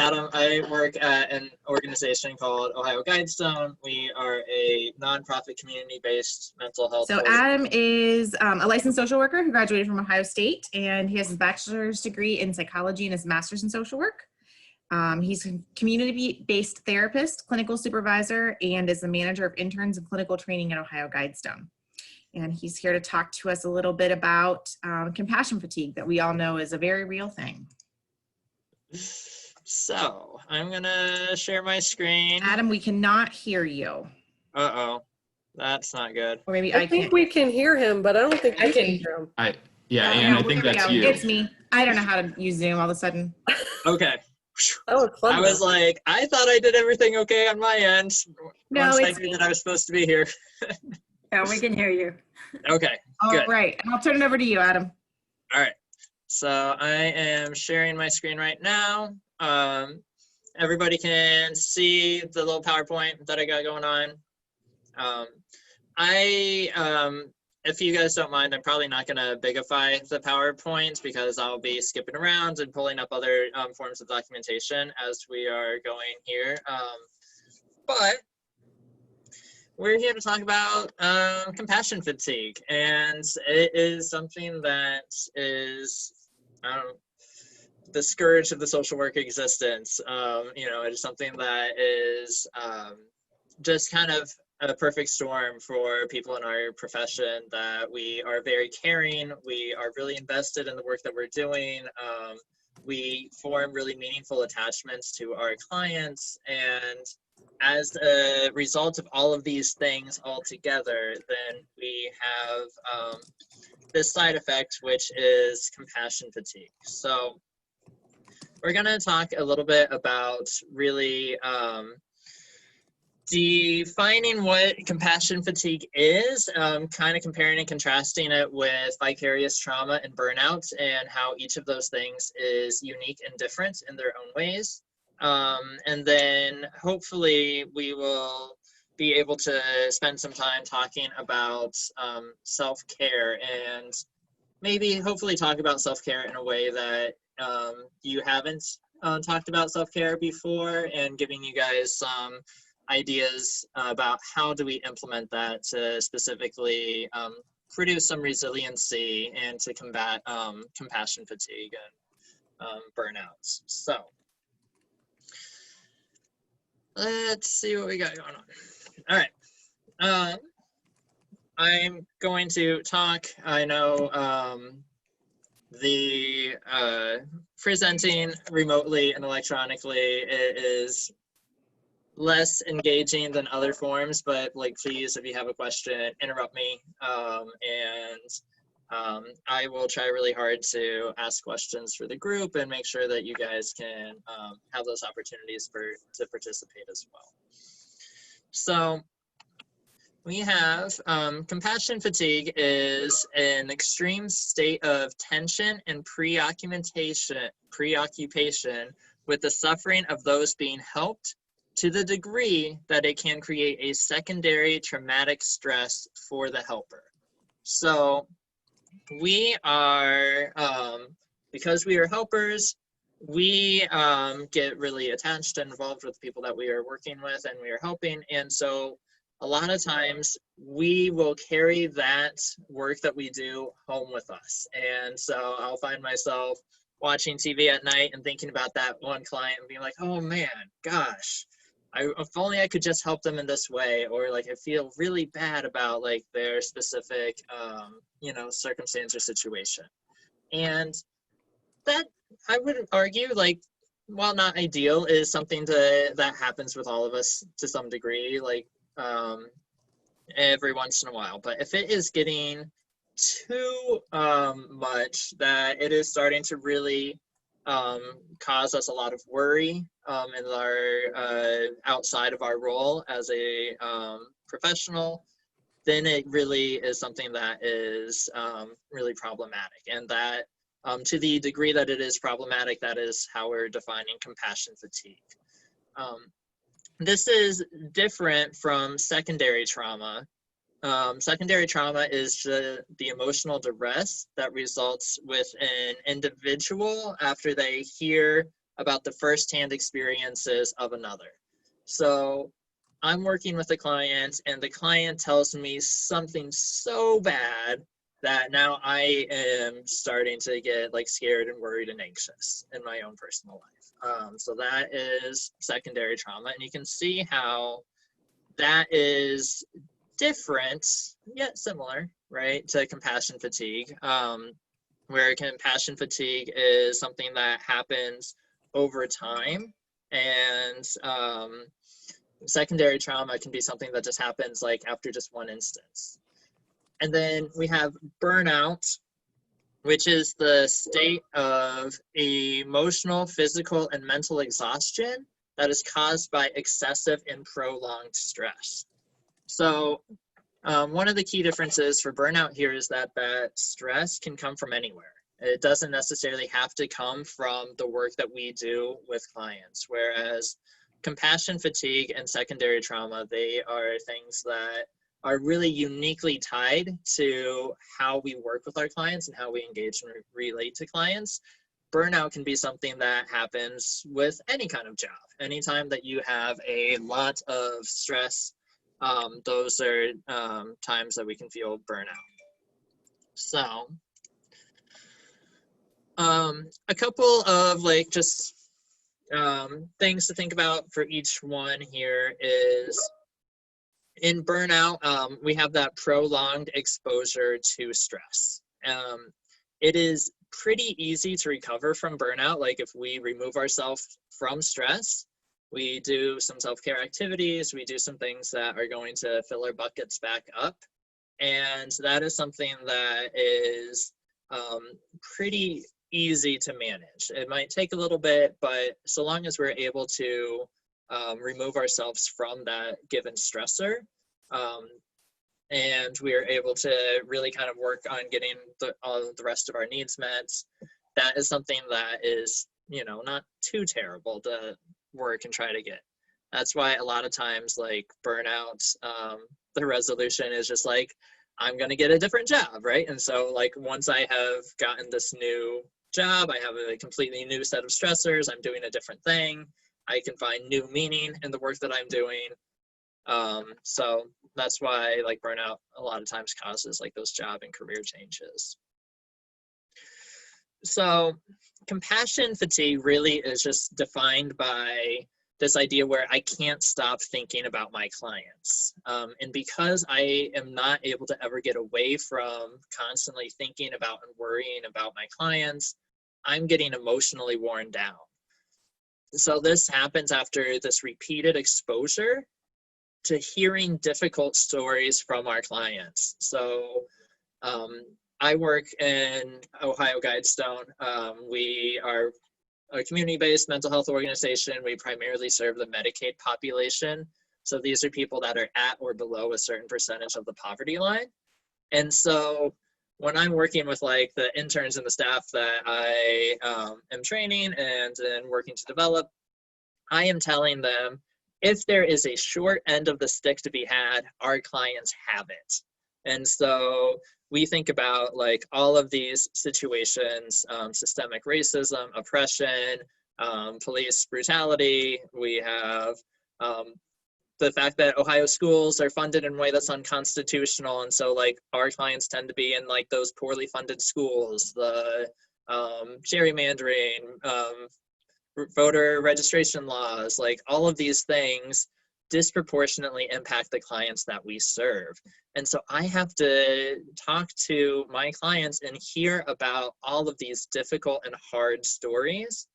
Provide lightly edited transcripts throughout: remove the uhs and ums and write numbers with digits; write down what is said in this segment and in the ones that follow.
Adam. I work at an organization called Ohio GuideStone. We are a nonprofit community-based mental health. So Adam is a licensed social worker who graduated from Ohio State, and he has his bachelor's degree in psychology and his master's in social work. He's a community-based therapist, clinical supervisor, and is the manager of interns and clinical training at Ohio GuideStone. And he's here to talk to us a little bit about compassion fatigue that we all know is a very real thing. So I'm gonna share my screen. Adam, we cannot hear you. Uh-oh, that's not good. Or maybe I think we can hear him, but I don't think we can hear him. And I think that's you. It's me. I don't know how to use Zoom all of a sudden. Okay. Oh, I was like, I thought I did everything okay on my end. No, once it's I knew that I was supposed to be here. Yeah, we can hear you. Okay, all good. Right, and I'll turn it over to you, Adam. All right, so I am sharing my screen right now. Everybody can see the little PowerPoint that I got going on. If you guys don't mind, I'm probably not going to bigify the PowerPoint because I'll be skipping around and pulling up other forms of documentation as we are going here. But we're here to talk about compassion fatigue, and it is something that is the scourge of the social work existence. It is something that is just kind of a perfect storm for people in our profession, that we are very caring, we are really invested in the work that we're doing, we form really meaningful attachments to our clients, and as a result of all of these things all together, then we have this side effect, which is compassion fatigue. So we're going to talk a little bit about really defining what compassion fatigue is, kind of comparing and contrasting it with vicarious trauma and burnout, and how each of those things is unique and different in their own ways. And then hopefully we will be able to spend some time talking about self-care, and maybe hopefully talk about self-care in a way that you haven't talked about self-care before, and giving you guys some ideas about how do we implement that to specifically produce some resiliency and to combat compassion fatigue and burnouts. So let's see what we got going on. All right. I'm going to talk, I know the presenting remotely and electronically is less engaging than other forms, but please, if you have a question, interrupt me, and I will try really hard to ask questions for the group and make sure that you guys can have those opportunities to participate as well. So we have compassion fatigue is an extreme state of tension and preoccupation with the suffering of those being helped, to the degree that it can create a secondary traumatic stress for the helper. So we are, because we are helpers, we get really attached and involved with people that we are working with and we are helping. And so a lot of times we will carry that work that we do home with us. And so I'll find myself watching TV at night and thinking about that one client and being like, oh man, gosh, if only I could just help them in this way, or I feel really bad about their specific, circumstance or situation. And that, I would argue, while not ideal, is something that happens with all of us to some degree, every once in a while. But if it is getting too much that it is starting to really cause us a lot of worry in our outside of our role as a professional, then it really is something that is really problematic. And that to the degree that it is problematic, that is how we're defining compassion fatigue. This is different from secondary trauma. Secondary trauma is the emotional duress that results with an individual after they hear about the firsthand experiences of another. So I'm working with a client and the client tells me something so bad that now I am starting to get like scared and worried and anxious in my own personal life. So that is secondary trauma, and you can see how that is different yet similar, right, to compassion fatigue, where compassion fatigue is something that happens over time, and secondary trauma can be something that just happens like after just one instance. And then we have burnout, which is the state of emotional, physical, and mental exhaustion that is caused by excessive and prolonged stress. So one of the key differences for burnout here is that stress can come from anywhere. It doesn't necessarily have to come from the work that we do with clients, whereas compassion fatigue and secondary trauma, they are things that are really uniquely tied to how we work with our clients and how we engage and relate to clients. Burnout can be something that happens with any kind of job. Anytime that you have a lot of stress, those are times that we can feel burnout. So a couple of like just things to think about for each one here is in burnout, we have that prolonged exposure to stress. It is pretty easy to recover from burnout. Like if we remove ourselves from stress, we do some self-care activities, we do some things that are going to fill our buckets back up. And that is something that is pretty easy to manage. It might take a little bit, but so long as we're able to remove ourselves from that given stressor, and we are able to really kind of work on getting all the rest of our needs met, that is something that is, you know, not too terrible to work and try to get. That's why a lot of times like burnout, the resolution is just like, I'm going to get a different job, right? And so like once I have gotten this new job, I have a completely new set of stressors, I'm doing a different thing, I can find new meaning in the work that I'm doing. So that's why like burnout a lot of times causes like those job and career changes. So compassion fatigue really is just defined by this idea where I can't stop thinking about my clients. And because I am not able to ever get away from constantly thinking about and worrying about my clients, I'm getting emotionally worn down. So this happens after this repeated exposure to hearing difficult stories from our clients. So I work in Ohio GuideStone. We are a community-based mental health organization. We primarily serve the Medicaid population. So these are people that are at or below a certain percentage of the poverty line. And so when I'm working with like the interns and the staff that I am training and working to develop, I am telling them, if there is a short end of the stick to be had, our clients have it. And so we think about like all of these situations, systemic racism, oppression, police brutality. We have the fact that Ohio schools are funded in a way that's unconstitutional. And so like our clients tend to be in like those poorly funded schools, the gerrymandering, voter registration laws, like all of these things disproportionately impact the clients that we serve. And so I have to talk to my clients and hear about all of these difficult and hard stories.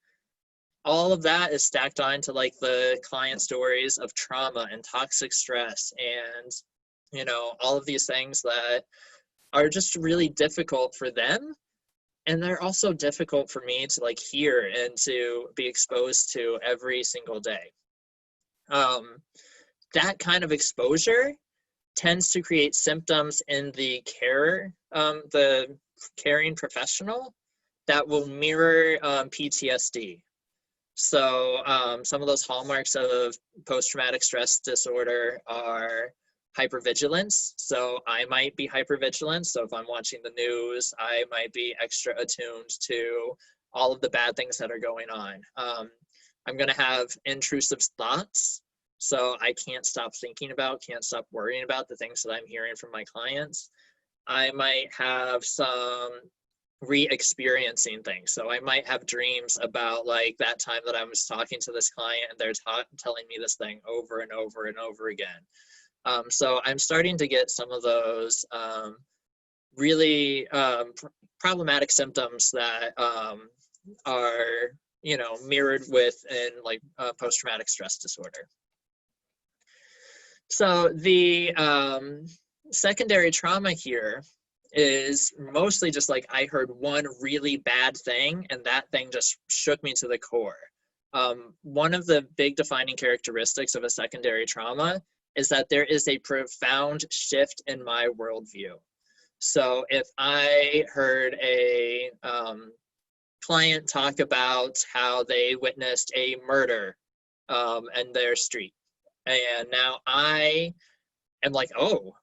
All of that is stacked onto like the client stories of trauma and toxic stress and, you know, all of these things that are just really difficult for them. And they're also difficult for me to like hear and to be exposed to every single day. That kind of exposure tends to create symptoms in the carer, the caring professional, that will mirror PTSD. So some of those hallmarks of post-traumatic stress disorder are hypervigilance. So I might be hypervigilant. So if I'm watching the news, I might be extra attuned to all of the bad things that are going on. I'm going to have intrusive thoughts. So I can't stop thinking about, can't stop worrying about the things that I'm hearing from my clients. I might have some re-experiencing things. So I might have dreams about like that time that I was talking to this client and they're telling me this thing over and over and over again. So I'm starting to get some of those really problematic symptoms that are, you know, mirrored with in like post-traumatic stress disorder. So the secondary trauma here is mostly just like I heard one really bad thing and that thing just shook me to the core. One of the big defining characteristics of a secondary trauma is that there is a profound shift in my worldview. So if I heard a client talk about how they witnessed a murder in their street, and now I am like, oh,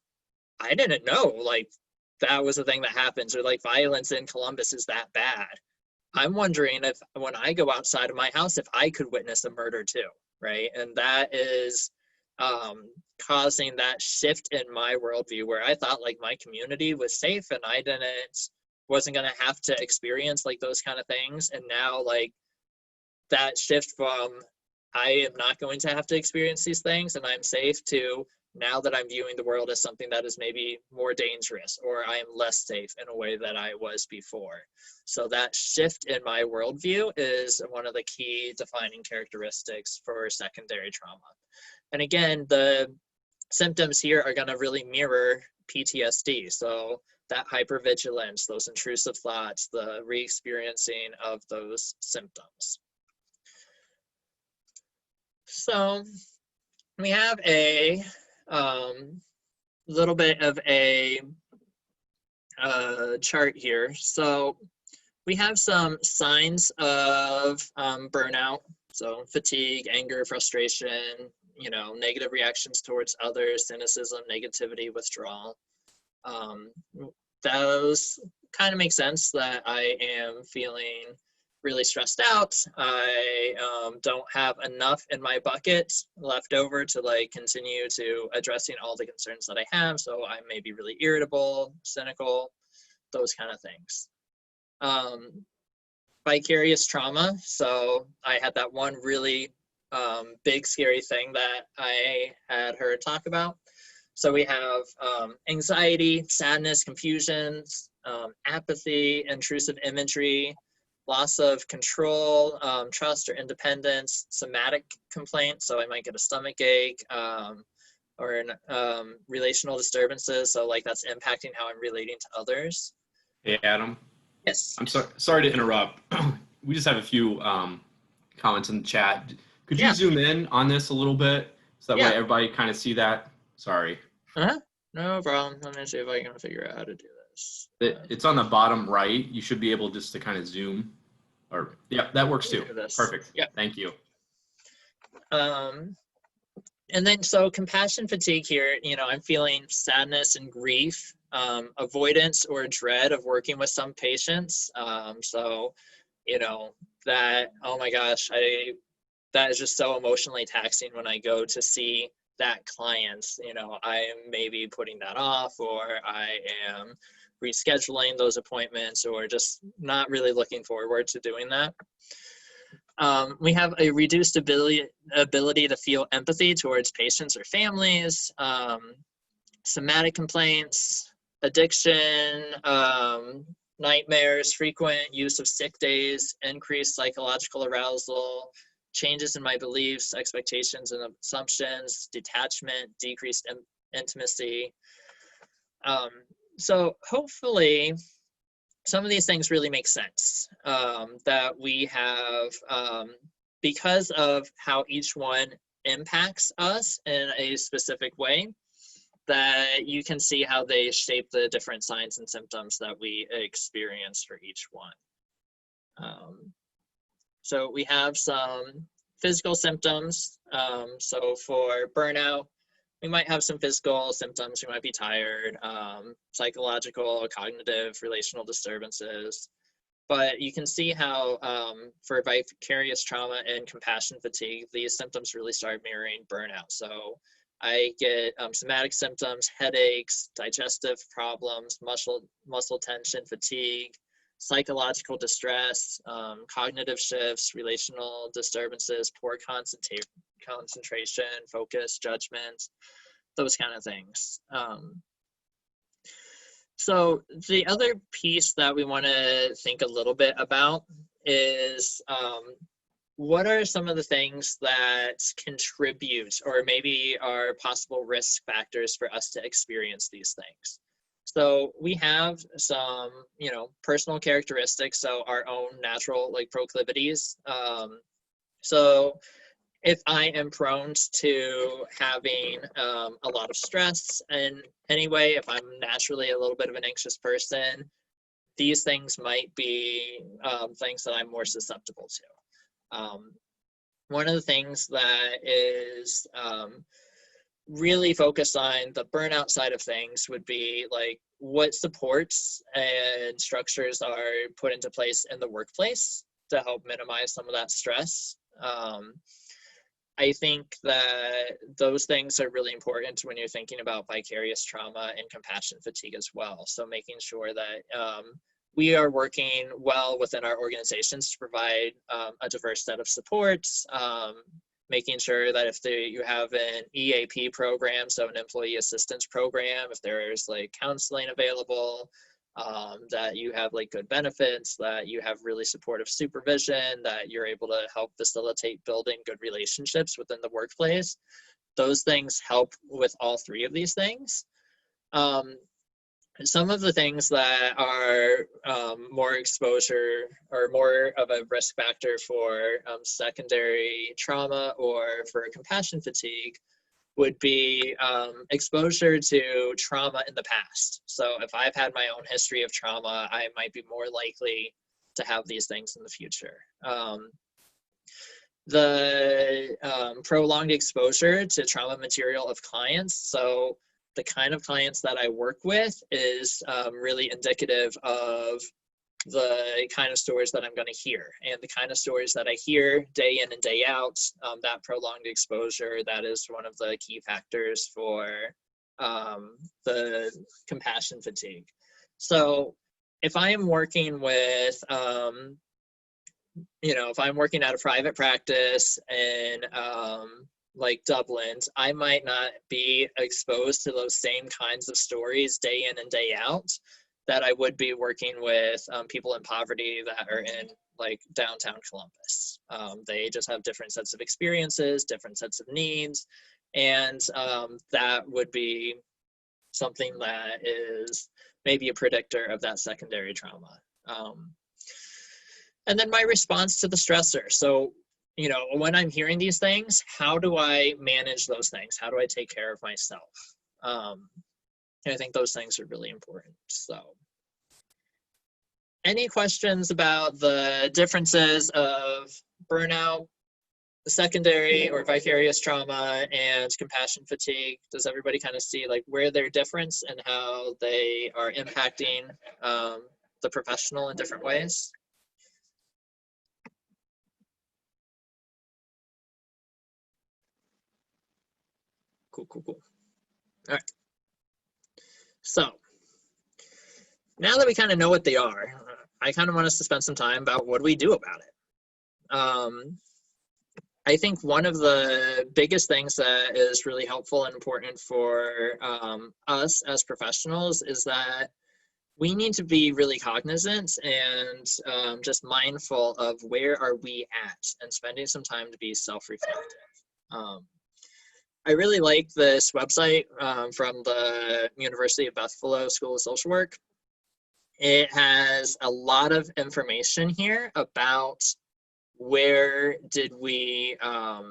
I didn't know like that was a thing that happens, or like violence in Columbus is that bad. I'm wondering if when I go outside of my house, if I could witness a murder too, right? And that is causing that shift in my worldview where I thought like my community was safe and I wasn't going to have to experience like those kind of things. And now like that shift from I am not going to have to experience these things and I'm safe to now that I'm viewing the world as something that is maybe more dangerous or I am less safe in a way that I was before. So that shift in my worldview is one of the key defining characteristics for secondary trauma. And again, the symptoms here are going to really mirror PTSD. So that hypervigilance, those intrusive thoughts, the re-experiencing of those symptoms. So we have a little bit of a chart here. So we have some signs of burnout. So fatigue, anger, frustration, you know, negative reactions towards others, cynicism, negativity, withdrawal. Those kind of make sense that I am feeling really stressed out. I don't have enough in my bucket left over to like continue to addressing all the concerns that I have. So I may be really irritable, cynical, those kind of things. Vicarious trauma. So I had that one really big scary thing that I had her talk about. So we have anxiety, sadness, confusions, apathy, intrusive imagery, loss of control, trust or independence, somatic complaints. So I might get a stomach ache or relational disturbances. So like that's impacting how I'm relating to others. Hey, Adam. Yes. I'm sorry to interrupt. We just have a few comments in the chat. Could you zoom in on this a little bit so that way everybody kind of see that? Sorry. No problem. Let me see if I can figure out how to do this. It's on the bottom right. You should be able just to kind of zoom. Or yeah, that works too. Perfect. Yeah. Thank you. And then so compassion fatigue here, you know, I'm feeling sadness and grief, avoidance or dread of working with some patients. So, you know, that, oh my gosh, that is just so emotionally taxing when I go to see that client. You know, I am maybe putting that off, or I am rescheduling those appointments, or just not really looking forward to doing that. We have a reduced ability to feel empathy towards patients or families, somatic complaints, addiction, nightmares, frequent use of sick days, increased psychological arousal, changes in my beliefs, expectations and assumptions, detachment, decreased intimacy. So hopefully some of these things really make sense, that we have, because of how each one impacts us in a specific way, that you can see how they shape the different signs and symptoms that we experience for each one. So we have some physical symptoms. So for burnout, we might have some physical symptoms. We might be tired, psychological, cognitive, relational disturbances. But you can see how for vicarious trauma and compassion fatigue, these symptoms really start mirroring burnout. So I get somatic symptoms, headaches, digestive problems, muscle tension, fatigue, psychological distress, cognitive shifts, relational disturbances, poor concentration, focus, judgment, those kind of things. So the other piece that we want to think a little bit about is what are some of the things that contribute or maybe are possible risk factors for us to experience these things. So we have some, personal characteristics, so our own natural proclivities. So if I am prone to having a lot of stress in any way, if I'm naturally a little bit of an anxious person, these things might be things that I'm more susceptible to. One of the things that is really focused on the burnout side of things would be what supports and structures are put into place in the workplace to help minimize some of that stress. I think that those things are really important when you're thinking about vicarious trauma and compassion fatigue as well. So making sure that we are working well within our organizations to provide a diverse set of supports, making sure that if you have an EAP program, so an employee assistance program, if there's counseling available, that you have good benefits, that you have really supportive supervision, that you're able to help facilitate building good relationships within the workplace. Those things help with all three of these things. Some of the things that are more exposure or more of a risk factor for secondary trauma or for compassion fatigue would be exposure to trauma in the past. So if I've had my own history of trauma, I might be more likely to have these things in the future. The prolonged exposure to trauma material of clients. So the kind of clients that I work with is really indicative of the kind of stories that I'm going to hear, and the kind of stories that I hear day in and day out, that prolonged exposure, that is one of the key factors for the compassion fatigue. So if I am working with, if I'm working at a private practice in Dublin, I might not be exposed to those same kinds of stories day in and day out that I would be working with people in poverty that are in downtown Columbus. They just have different sets of experiences, different sets of needs, and that would be something that is maybe a predictor of that secondary trauma. And then my response to the stressor. So, when I'm hearing these things, how do I manage those things? How do I take care of myself? And I think those things are really important. So any questions about the differences of burnout, the secondary or vicarious trauma, and compassion fatigue? Does everybody kind of see where they're different and how they are impacting the professional in different ways? Cool. All right. So now that we kind of know what they are, I kind of want us to spend some time about what do we do about it. I think one of the biggest things that is really helpful and important for us as professionals is that we need to be really cognizant and just mindful of where are we at and spending some time to be self-reflective. I really like this website from the University of Buffalo School of Social Work. It has a lot of information here about where did we, how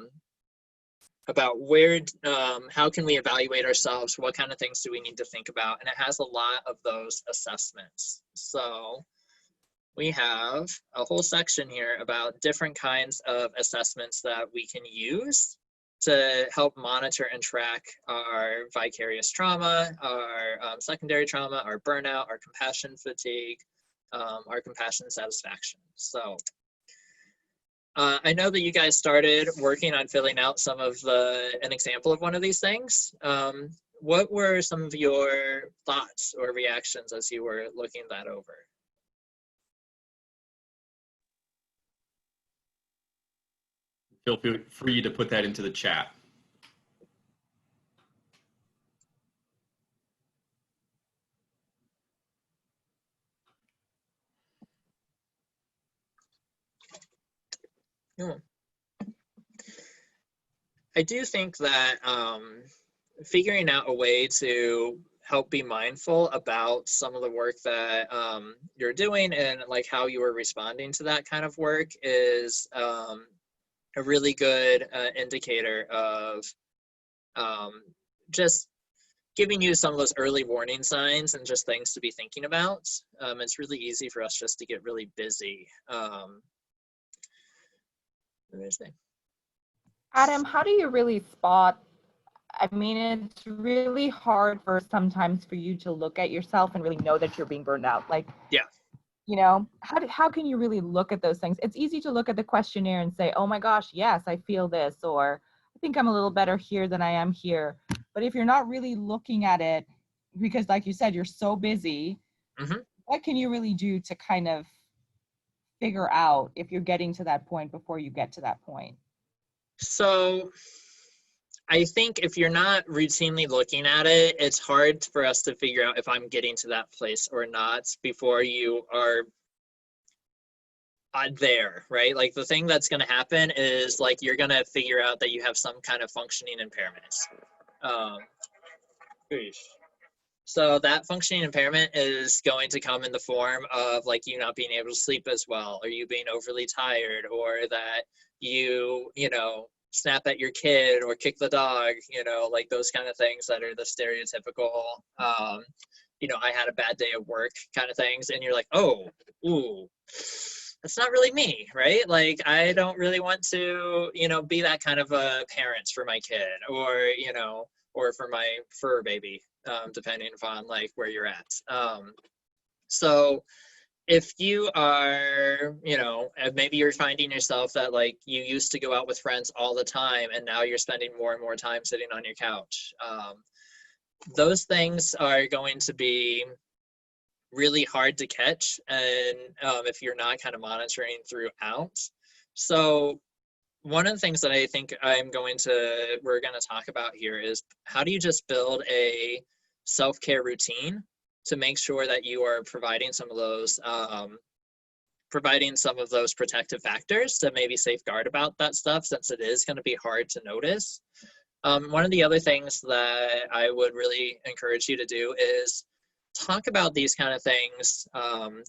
can we evaluate ourselves? What kind of things do we need to think about? And it has a lot of those assessments. So we have a whole section here about different kinds of assessments that we can use to help monitor and track our vicarious trauma, our secondary trauma, our burnout, our compassion fatigue, our compassion and satisfaction. So I know that you guys started working on filling out an example of one of these things. What were some of your thoughts or reactions as you were looking that over? Feel free to put that into the chat. I do think that figuring out a way to help be mindful about some of the work that you're doing and like how you are responding to that kind of work is a really good indicator of just giving you some of those early warning signs and just things to be thinking about. It's really easy for us just to get really busy. Adam, how do you really spot? I mean, it's really hard for sometimes for you to look at yourself and really know that you're being burned out. Like, yeah, you know, how can you really look at those things? It's easy to look at the questionnaire and say, oh my gosh, yes, I feel this, or I think I'm a little better here than I am here. But if you're not really looking at it, because like you said, you're so busy, what can you really do to kind of figure out if you're getting to that point before you get to that point? So I think if you're not routinely looking at it, it's hard for us to figure out if I'm getting to that place or not before you are there, right? Like the thing that's going to happen is like you're going to figure out that you have some kind of functioning impairment. So that functioning impairment is going to come in the form of like you not being able to sleep as well, or you being overly tired, or that you know, snap at your kid or kick the dog, you know, like those kind of things that are the stereotypical, you know, I had a bad day at work kind of things. And you're like, oh, ooh, that's not really me, right? Like, I don't really want to, you know, be that kind of a parent for my kid, or, you know, or for my fur baby, depending upon like where you're at. So if you are, you know, maybe you're finding yourself that like you used to go out with friends all the time and now you're spending more and more time sitting on your couch. Those things are going to be really hard to catch, and if you're not kind of monitoring throughout. So one of the things that I think we're going to talk about here is how do you just build a self-care routine to make sure that you are providing some of those protective factors to maybe safeguard about that stuff, since it is going to be hard to notice. One of the other things that I would really encourage you to do is talk about these kind of things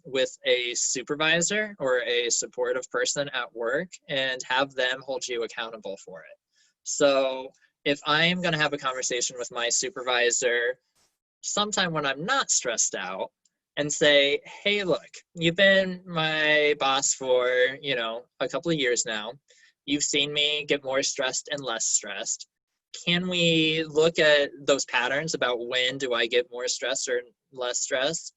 with a supervisor or a supportive person at work and have them hold you accountable for it. So if I am going to have a conversation with my supervisor sometime when I'm not stressed out and say, hey, look, you've been my boss for, you know, a couple of years now. You've seen me get more stressed and less stressed. Can we look at those patterns about when do I get more stressed or less stressed?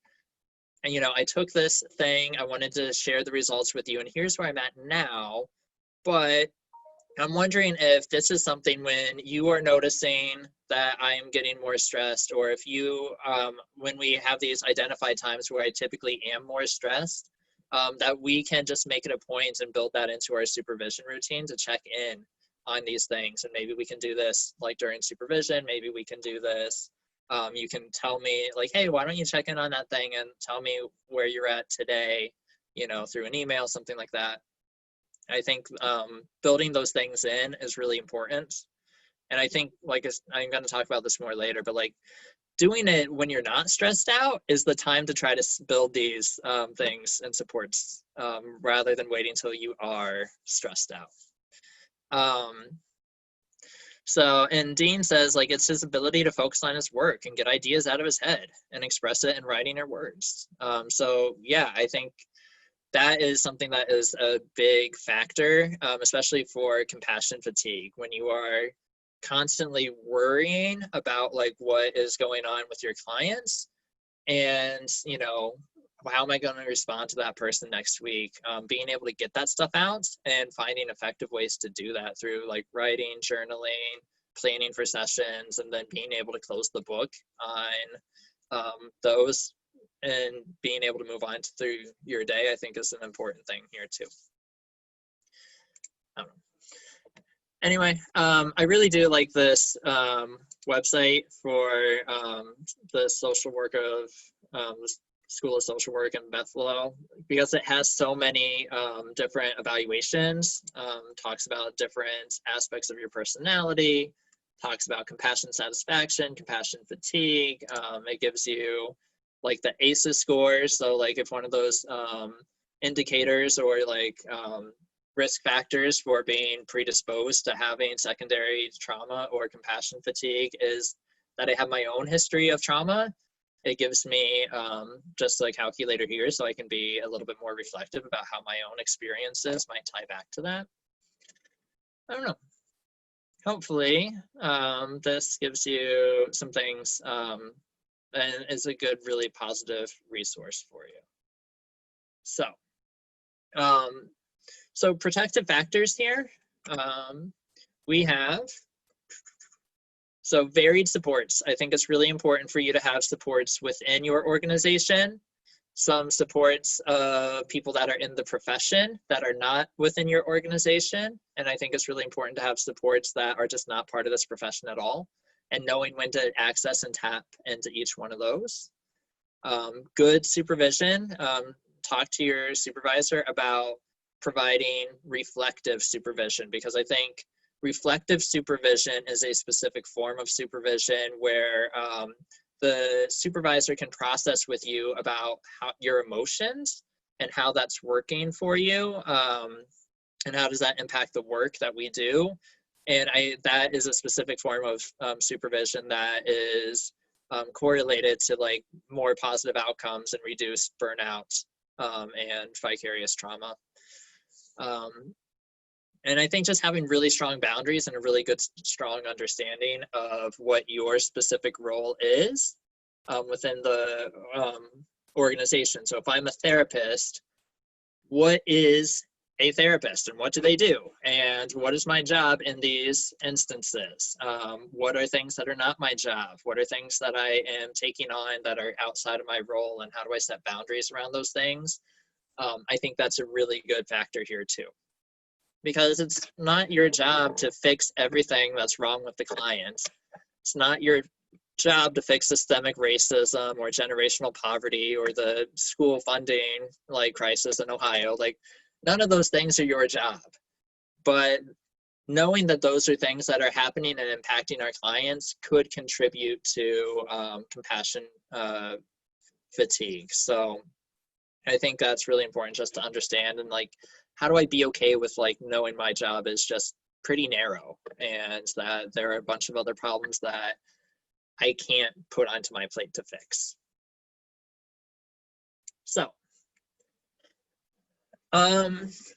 And, you know, I took this thing, I wanted to share the results with you, and here's where I'm at now. But I'm wondering if this is something when you are noticing that I am getting more stressed, or if you, when we have these identified times where I typically am more stressed, that we can just make it a point and build that into our supervision routine to check in on these things. And maybe we can do this like during supervision, maybe we can do this. You can tell me like, hey, why don't you check in on that thing and tell me where you're at today, you know, through an email, something like that. I think building those things in is really important. And I think, like, I'm going to talk about this more later, but like doing it when you're not stressed out is the time to try to build these things and supports rather than waiting until you are stressed out. So, and Dean says, like, it's his ability to focus on his work and get ideas out of his head and express it in writing or words. So yeah, I think that is something that is a big factor, especially for compassion fatigue, when you are constantly worrying about like what is going on with your clients and, you know, how am I going to respond to that person next week? Being able to get that stuff out and finding effective ways to do that through like writing, journaling, planning for sessions, and then being able to close the book on those and being able to move on through your day, I think is an important thing here too. I don't know. Anyway, I really do like this website for the social work of the School of Social Work in Buffalo, because it has so many different evaluations, talks about different aspects of your personality, talks about compassion satisfaction, compassion fatigue. It gives you like the ACEs scores. So like if one of those indicators or like risk factors for being predisposed to having secondary trauma or compassion fatigue is that I have my own history of trauma, it gives me just a calculator here so I can be a little bit more reflective about how my own experiences might tie back to that. I don't know. Hopefully this gives you some things and is a good, really positive resource for you. So protective factors here, we have, so varied supports. I think it's really important for you to have supports within your organization, some supports of people that are in the profession that are not within your organization. And I think it's really important to have supports that are just not part of this profession at all, and knowing when to access and tap into each one of those. Good supervision, talk to your supervisor about providing reflective supervision, because I think reflective supervision is a specific form of supervision where the supervisor can process with you about how your emotions and how that's working for you, and how does that impact the work that we do. And that is a specific form of supervision that is correlated to like more positive outcomes and reduced burnout and vicarious trauma. And I think just having really strong boundaries and a really good, strong understanding of what your specific role is within the organization. So if I'm a therapist, what is a therapist and what do they do? And what is my job in these instances? What are things that are not my job? What are things that I am taking on that are outside of my role? And how do I set boundaries around those things? I think that's a really good factor here too, because it's not your job to fix everything that's wrong with the client. It's not your job to fix systemic racism or generational poverty or the school funding like crisis in Ohio. Like none of those things are your job, but knowing that those are things that are happening and impacting our clients could contribute to compassion fatigue. So I think that's really important just to understand, and like, how do I be okay with like knowing my job is just pretty narrow and that there are a bunch of other problems that I can't put onto my plate to fix. So,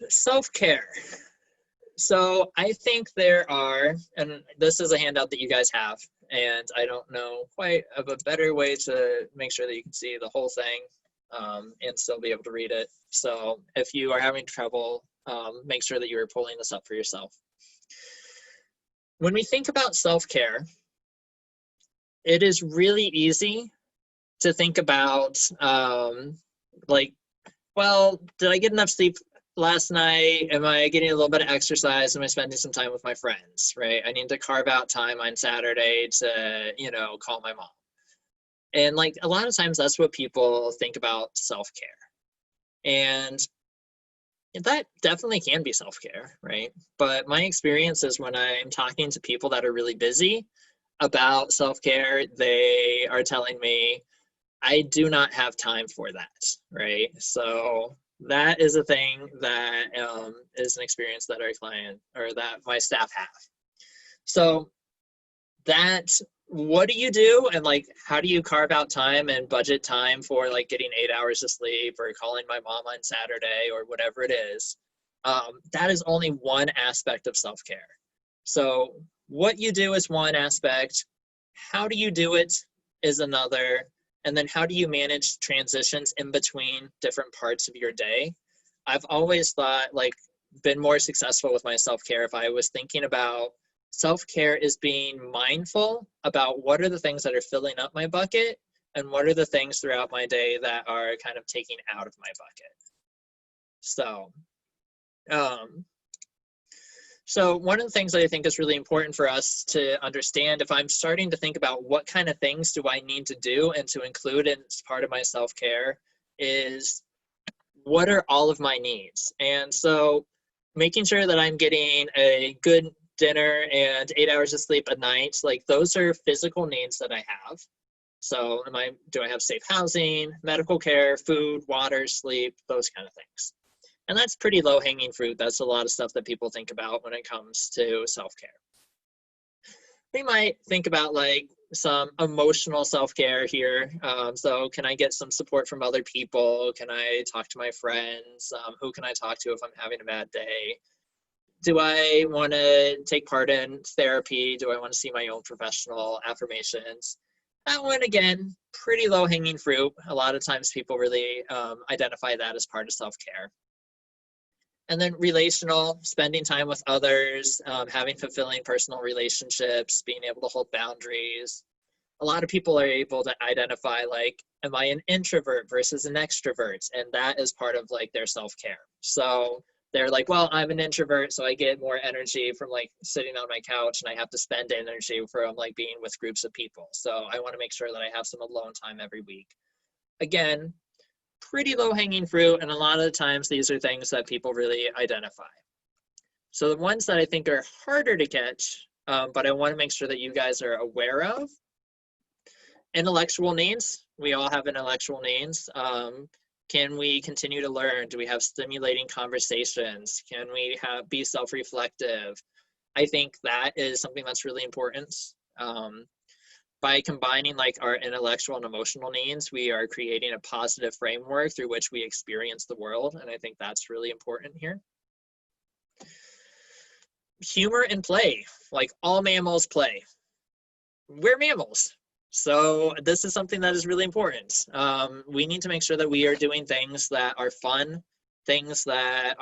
self-care. So I think there are, and this is a handout that you guys have, and I don't know quite of a better way to make sure that you can see the whole thing and still be able to read it. So if you are having trouble, make sure that you are pulling this up for yourself. When we think about self-care, it is really easy to think about like, well, did I get enough sleep last night? Am I getting a little bit of exercise? Am I spending some time with my friends, right? I need to carve out time on Saturday to, you know, call my mom. And like a lot of times that's what people think about self-care. And that definitely can be self-care, right? But my experience is when I'm talking to people that are really busy about self-care, they are telling me, I do not have time for that, right? So that is a thing that is an experience that our client or that my staff have. So that, what do you do? And like, how do you carve out time and budget time for like getting 8 hours of sleep or calling my mom on Saturday or whatever it is? That is only one aspect of self-care. So what you do is one aspect. How do you do it is another. And then how do you manage transitions in between different parts of your day? I've always thought, like, been more successful with my self-care if I was thinking about self-care is being mindful about what are the things that are filling up my bucket and what are the things throughout my day that are kind of taking out of my bucket. So one of the things that I think is really important for us to understand, if I'm starting to think about what kind of things do I need to do and to include as part of my self-care, is what are all of my needs? And so making sure that I'm getting a good dinner and 8 hours of sleep a night, like those are physical needs that I have. So do I have safe housing, medical care, food, water, sleep, those kind of things. And that's pretty low hanging fruit. That's a lot of stuff that people think about when it comes to self-care. We might think about like some emotional self-care here. So can I get some support from other people? Can I talk to my friends? Who can I talk to if I'm having a bad day? Do I want to take part in therapy? Do I want to see my own professional affirmations? That one, again, pretty low hanging fruit. A lot of times people really identify that as part of self-care. And then relational, spending time with others, having fulfilling personal relationships, being able to hold boundaries. A lot of people are able to identify, like, am I an introvert versus an extrovert? And that is part of like their self-care. So they're like, well, I'm an introvert, so I get more energy from like sitting on my couch, and I have to spend energy from like being with groups of people. So I want to make sure that I have some alone time every week. Again, pretty low hanging fruit, and a lot of the times these are things that people really identify. So the ones that I think are harder to catch, but I want to make sure that you guys are aware of: intellectual needs. We all have intellectual needs. Can we continue to learn? Do we have stimulating conversations? Can we be self-reflective? I think that is something that's really important. By combining like our intellectual and emotional needs, we are creating a positive framework through which we experience the world. And I think that's really important here. Humor and play, like all mammals play. We're mammals. So this is something that is really important. We need to make sure that we are doing things that are fun, things that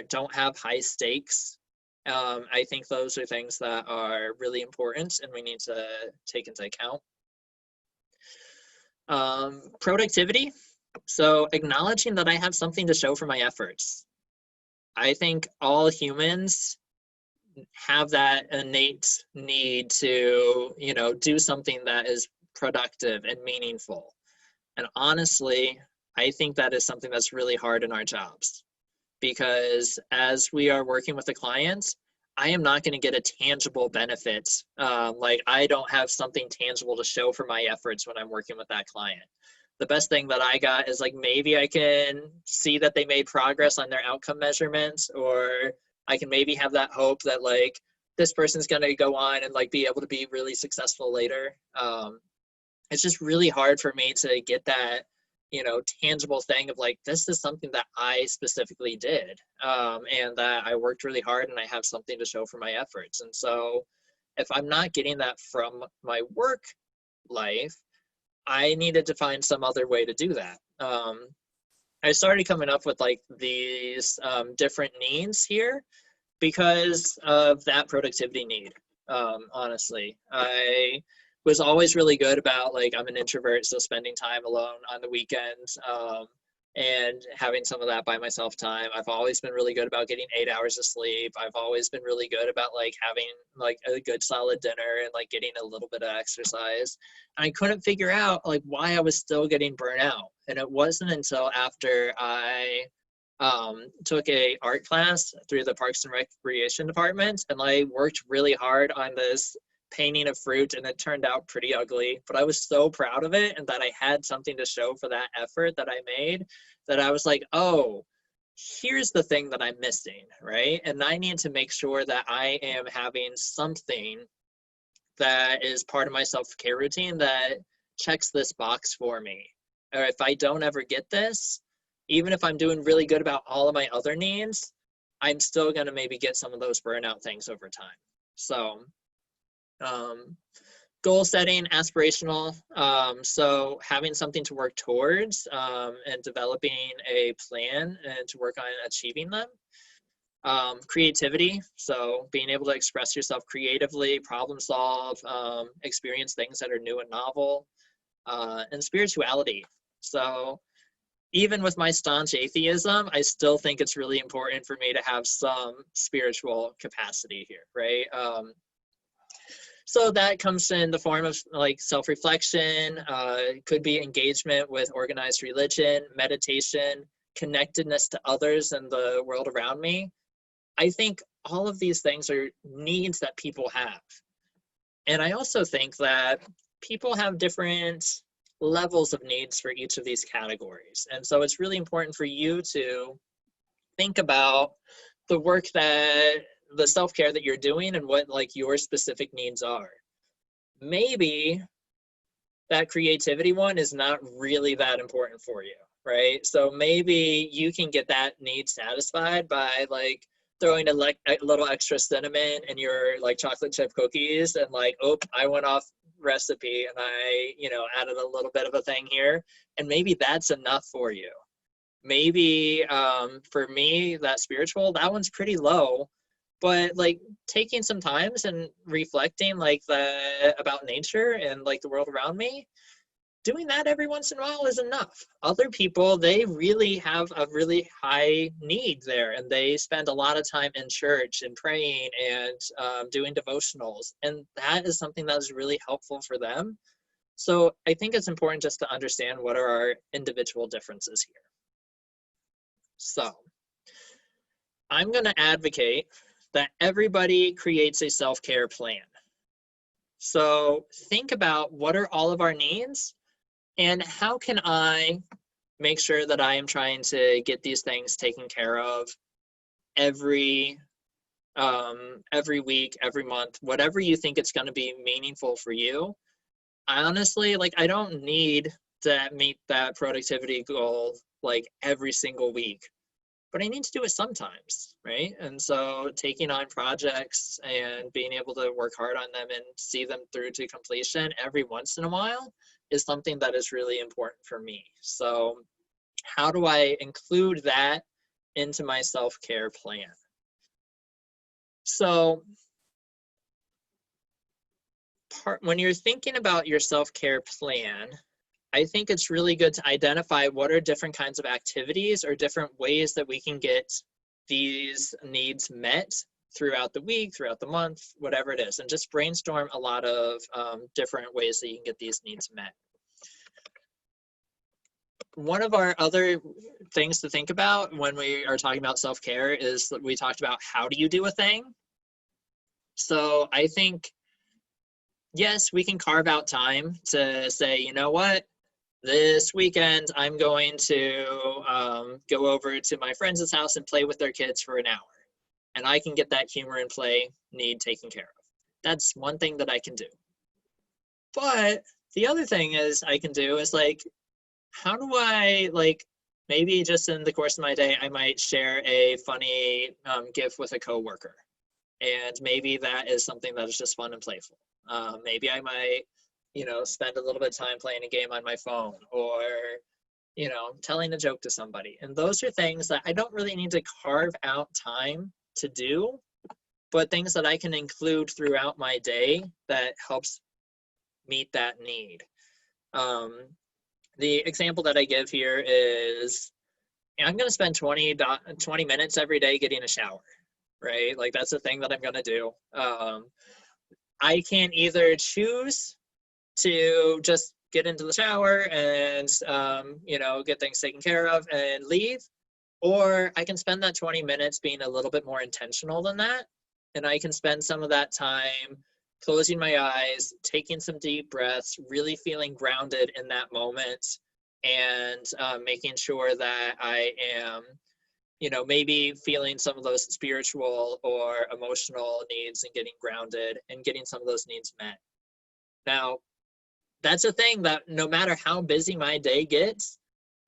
don't have high stakes. I think those are things that are really important and we need to take into account. Productivity. So acknowledging that I have something to show for my efforts. I think all humans have that innate need to, do something that is productive and meaningful. And honestly, I think that is something that's really hard in our jobs, because as we are working with a client, I am not going to get a tangible benefit. Like I don't have something tangible to show for my efforts when I'm working with that client. The best thing that I got is like, maybe I can see that they made progress on their outcome measurements, or I can maybe have that hope that like this person's going to go on and like be able to be really successful later. It's just really hard for me to get that, tangible thing of like, this is something that I specifically did, and that I worked really hard and I have something to show for my efforts. And so if I'm not getting that from my work life, I needed to find some other way to do that. I started coming up with like these different needs here because of that productivity need. Honestly, I was always really good about like, I'm an introvert, so spending time alone on the weekends and having some of that by myself time. I've always been really good about getting 8 hours of sleep. I've always been really good about like having like a good solid dinner and like getting a little bit of exercise. And I couldn't figure out like why I was still getting burnt out. And it wasn't until after I took a art class through the Parks and Recreation Department, and I worked really hard on this painting of fruit, and it turned out pretty ugly, but I was so proud of it and that I had something to show for that effort that I made, that I was like, oh, here's the thing that I'm missing, right? And I need to make sure that I am having something that is part of my self-care routine that checks this box for me. Or if I don't ever get this, even if I'm doing really good about all of my other needs, I'm still going to maybe get some of those burnout things over time. So Goal setting, aspirational. So having something to work towards and developing a plan and to work on achieving them. Creativity, so being able to express yourself creatively, problem solve, experience things that are new and novel, and spirituality. So even with my staunch atheism, I still think it's really important for me to have some spiritual capacity here, right? So that comes in the form of like self-reflection, could be engagement with organized religion, meditation, connectedness to others and the world around me. I think all of these things are needs that people have. And I also think that people have different levels of needs for each of these categories. And so it's really important for you to think about the work that, the self-care that you're doing and what like your specific needs are. Maybe that creativity one is not really that important for you, right? So maybe you can get that need satisfied by like throwing a little extra cinnamon in your like chocolate chip cookies and like, oh, I went off recipe and I, you know, added a little bit of a thing here. And maybe that's enough for you. Maybe for me, that spiritual, that one's pretty low, but like taking some times and reflecting like about nature and like the world around me, doing that every once in a while is enough. Other people, they really have a really high need there and they spend a lot of time in church and praying and doing devotionals. And that is something that is really helpful for them. So I think it's important just to understand what are our individual differences here. So I'm going to advocate that everybody creates a self-care plan. So think about what are all of our needs and how can I make sure that I am trying to get these things taken care of every week, every month, whatever you think it's going to be meaningful for you. I honestly, like, I don't need to meet that productivity goal like every single week, but I need to do it sometimes, right? And so taking on projects and being able to work hard on them and see them through to completion every once in a while is something that is really important for me. So how do I include that into my self-care plan? So when you're thinking about your self-care plan, I think it's really good to identify what are different kinds of activities or different ways that we can get these needs met throughout the week, throughout the month, whatever it is, and just brainstorm a lot of different ways that you can get these needs met. One of our other things to think about when we are talking about self-care is that we talked about how do you do a thing. So I think, yes, we can carve out time to say, you know what, this weekend, I'm going to go over to my friend's house and play with their kids for an hour. And I can get that humor and play need taken care of. That's one thing that I can do. But the other thing is I can do is like, how do I, like, maybe just in the course of my day, I might share a funny GIF with a coworker. And maybe that is something that is just fun and playful. Maybe I might, you know, spend a little bit of time playing a game on my phone or, you know, telling a joke to somebody. And those are things that I don't really need to carve out time to do, but things that I can include throughout my day that helps meet that need. The example that I give here is I'm going to spend 20 minutes every day getting a shower, right? Like that's the thing that I'm going to do. I can either choose to just get into the shower and, you know, get things taken care of and leave, or I can spend that 20 minutes being a little bit more intentional than that. And I can spend some of that time closing my eyes, taking some deep breaths, really feeling grounded in that moment and making sure that I am, you know, maybe feeling some of those spiritual or emotional needs and getting grounded and getting some of those needs met. Now, that's a thing that no matter how busy my day gets,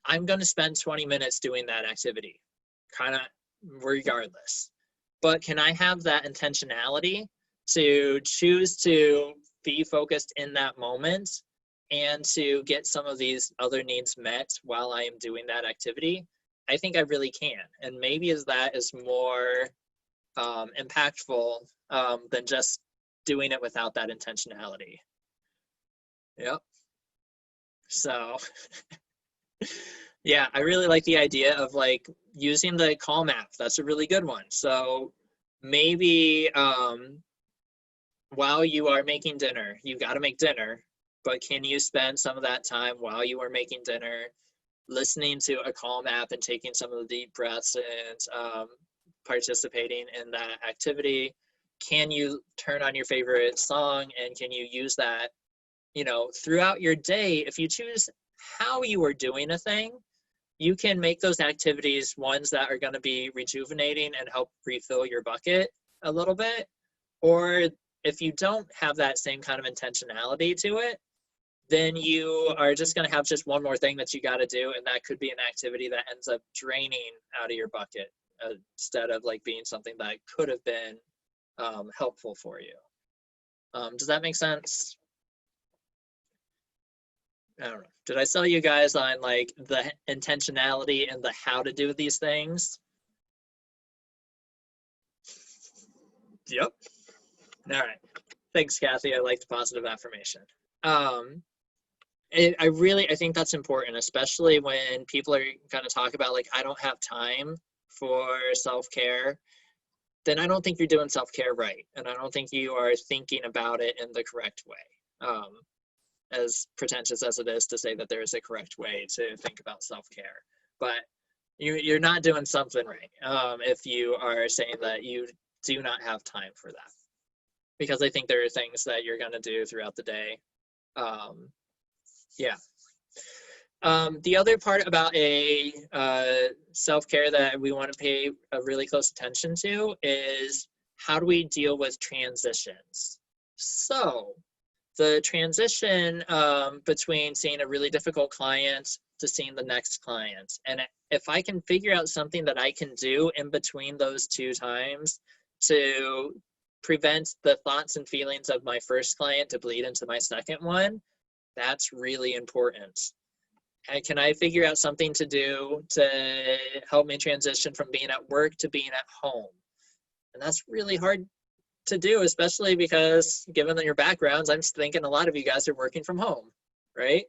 I'm going to spend 20 minutes doing that activity, kind of regardless. But can I have that intentionality to choose to be focused in that moment and to get some of these other needs met while I am doing that activity, I think I really can. And maybe that is more impactful than just doing it without that intentionality. Yep. So yeah, I really like the idea of like using the call map. That's a really good one. So maybe while you are making dinner, you got to make dinner, but can you spend some of that time while you are making dinner listening to a calm app and taking some of the deep breaths and participating in that activity? Can you turn on your favorite song, and can you use that, you know, throughout your day? If you choose how you are doing a thing, you can make those activities ones that are going to be rejuvenating and help refill your bucket a little bit. Or if you don't have that same kind of intentionality to it, then you are just going to have just one more thing that you got to do, and that could be an activity that ends up draining out of your bucket instead of like being something that could have been helpful for you. Does that make sense? I don't know. Did I sell you guys on like the intentionality and the how to do these things? Yep. All right. Thanks, Kathy. I like the positive affirmation. I think that's important, especially when people are going to talk about like, I don't have time for self-care. Then I don't think you're doing self-care right. And I don't think you are thinking about it in the correct way. As pretentious as it is to say that there is a correct way to think about self-care, but you're not doing something right if you are saying that you do not have time for that, because I think there are things that you're going to do throughout the day. Yeah. The other part about a self-care that we want to pay a really close attention to is how do we deal with transitions? So the transition between seeing a really difficult client to seeing the next client. And if I can figure out something that I can do in between those two times to prevent the thoughts and feelings of my first client to bleed into my second one, that's really important. And can I figure out something to do to help me transition from being at work to being at home? And that's really hard to do, especially because given your backgrounds, I'm thinking a lot of you guys are working from home, right?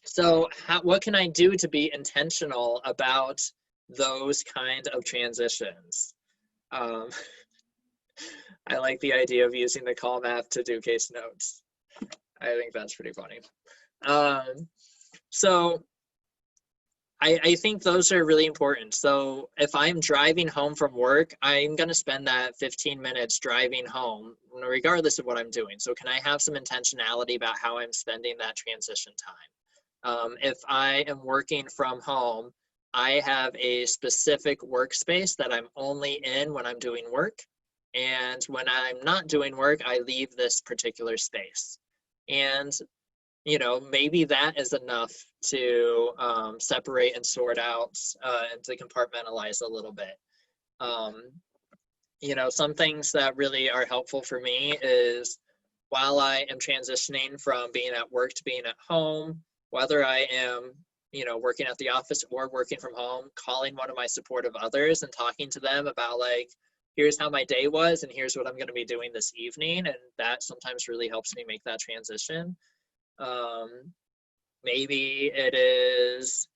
So what can I do to be intentional about those kind of transitions? I like the idea of using the call map to do case notes. I think that's pretty funny. So I think those are really important. So if I'm driving home from work, I'm going to spend that 15 minutes driving home, regardless of what I'm doing. So can I have some intentionality about how I'm spending that transition time? If I am working from home, I have a specific workspace that I'm only in when I'm doing work. And when I'm not doing work, I leave this particular space. And you know, maybe that is enough to separate and sort out and to compartmentalize a little bit. You know, some things that really are helpful for me is while I am transitioning from being at work to being at home, whether I am, you know, working at the office or working from home, calling one of my supportive others and talking to them about like, here's how my day was and here's what I'm going to be doing this evening. And that sometimes really helps me make that transition. Maybe it is,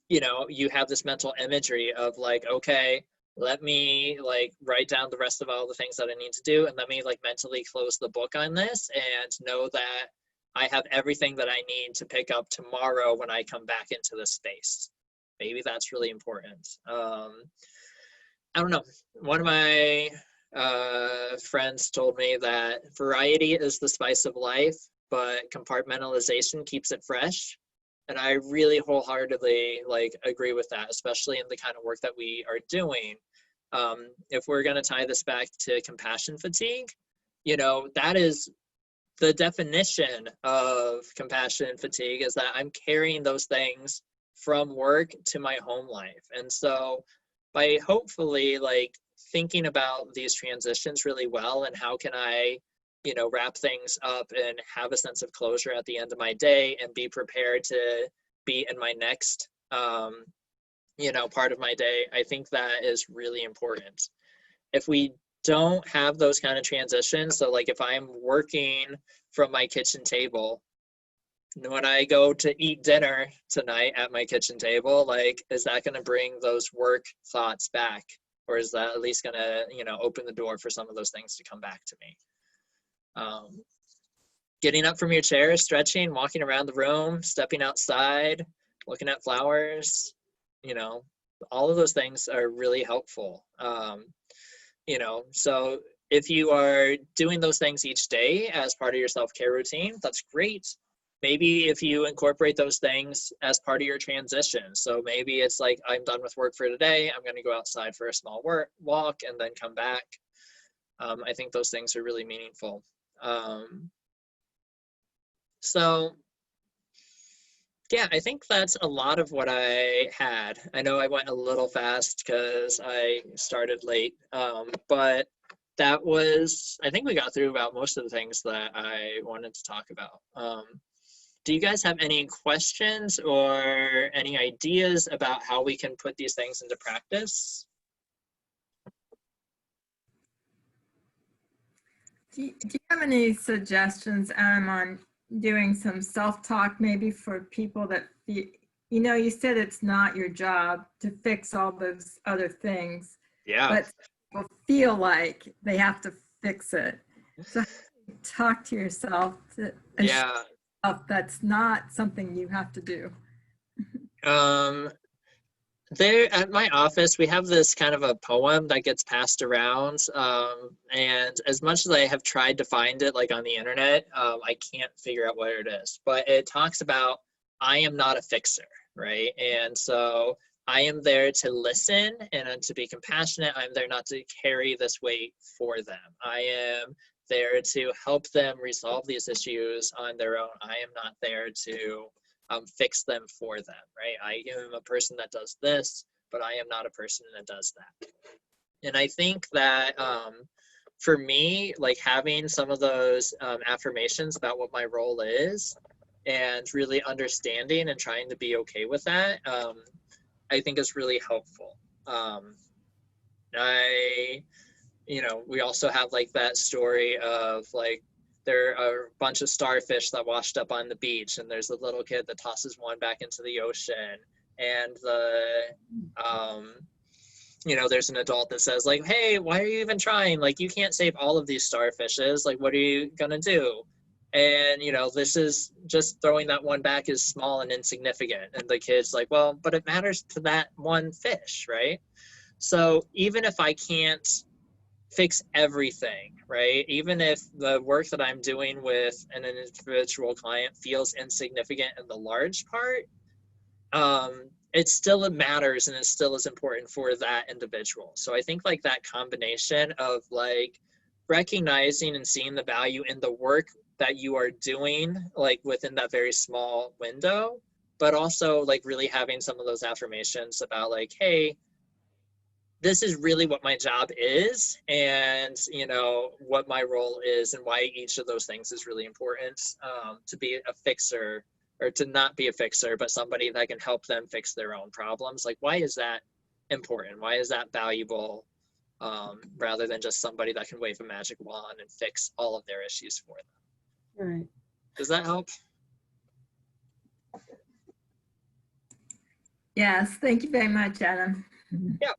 you know, you have this mental imagery of like, okay, let me like write down the rest of all the things that I need to do. And let me like mentally close the book on this and know that I have everything that I need to pick up tomorrow when I come back into the space. Maybe that's really important. I don't know. One of my friends told me that variety is the spice of life, but compartmentalization keeps it fresh. And I really wholeheartedly like agree with that, especially in the kind of work that we are doing. If we're going to tie this back to compassion fatigue, you know, that is the definition of compassion fatigue, is that I'm carrying those things from work to my home life. And so by hopefully like thinking about these transitions really well and how can I, wrap things up and have a sense of closure at the end of my day and be prepared to be in my next, part of my day. I think that is really important. If we don't have those kind of transitions, so like if I'm working from my kitchen table, when I go to eat dinner tonight at my kitchen table, like, is that going to bring those work thoughts back? Or is that at least going to, open the door for some of those things to come back to me? Getting up from your chair, stretching, walking around the room, stepping outside, looking at flowers, all of those things are really helpful. So if you are doing those things each day as part of your self-care routine, that's great. Maybe if you incorporate those things as part of your transition. So maybe it's like, I'm done with work for today. I'm going to go outside for a small walk and then come back. I think those things are really meaningful. So yeah, I think that's a lot of what I had. I know I went a little fast because I started late, but that was, I think we got through about most of the things that I wanted to talk about. Do you guys have any questions or any ideas about how we can put these things into practice? Do you have any suggestions, on doing some self-talk maybe for people that, you said it's not your job to fix all those other things, Yeah. but people feel like they have to fix it. So how do you talk to yourself to assure yourself that's not something you have to do? There at my office, we have this kind of a poem that gets passed around. And as much as I have tried to find it like on the internet, I can't figure out where it is. But it talks about, I am not a fixer, right? And so I am there to listen and to be compassionate. I'm there not to carry this weight for them. I am there to help them resolve these issues on their own. I am not there to fix them for them, right? I am a person that does this, but I am not a person that does that. And I think that for me, like having some of those affirmations about what my role is and really understanding and trying to be okay with that, I think is really helpful. We also have like that story of like, there are a bunch of starfish that washed up on the beach, and there's a little kid that tosses one back into the ocean, and there's an adult that says like, hey, why are you even trying? Like, you can't save all of these starfishes. Like, what are you gonna do? And this is just throwing that one back is small and insignificant. And the kid's like, well, but it matters to that one fish, right? So even if I can't fix everything, right? Even if the work that I'm doing with an individual client feels insignificant in the large part, it still matters and it still is important for that individual. So I think like that combination of like recognizing and seeing the value in the work that you are doing, like within that very small window, but also like really having some of those affirmations about like, hey, this is really what my job is, and what my role is, and why each of those things is really important. To be a fixer, or to not be a fixer, but somebody that can help them fix their own problems. Like, why is that important? Why is that valuable? Rather than just somebody that can wave a magic wand and fix all of their issues for them. Right. Does that help? Yes, thank you very much, Adam. Yeah.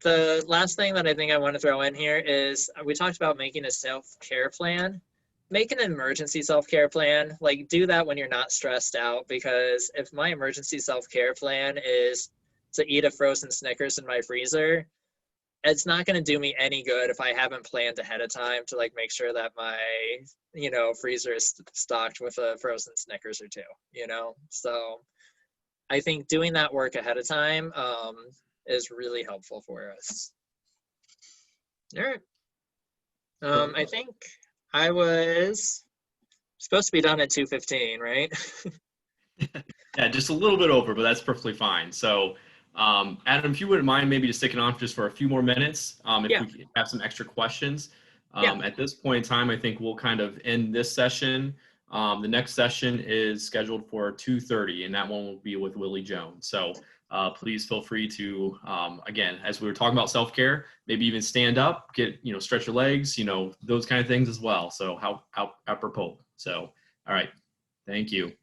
The last thing that I think I want to throw in here is we talked about making a self-care plan. Make an emergency self-care plan. Like, do that when you're not stressed out, because if my emergency self-care plan is to eat a frozen Snickers in my freezer, it's not going to do me any good if I haven't planned ahead of time to like make sure that my freezer is stocked with a frozen Snickers or two. So I think doing that work ahead of time is really helpful for us. All right. I think I was supposed to be done at 2:15, right? Yeah, just a little bit over, but that's perfectly fine. So Adam, if you wouldn't mind maybe just sticking on just for a few more minutes, if Yeah. we have some extra questions. Yeah. At this point in time, I think we'll kind of end this session. The next session is scheduled for 2:30, and that one will be with Willie Jones. So please feel free to, again, as we were talking about self-care, maybe even stand up, stretch your legs, those kind of things as well. So how apropos. So, all right. Thank you.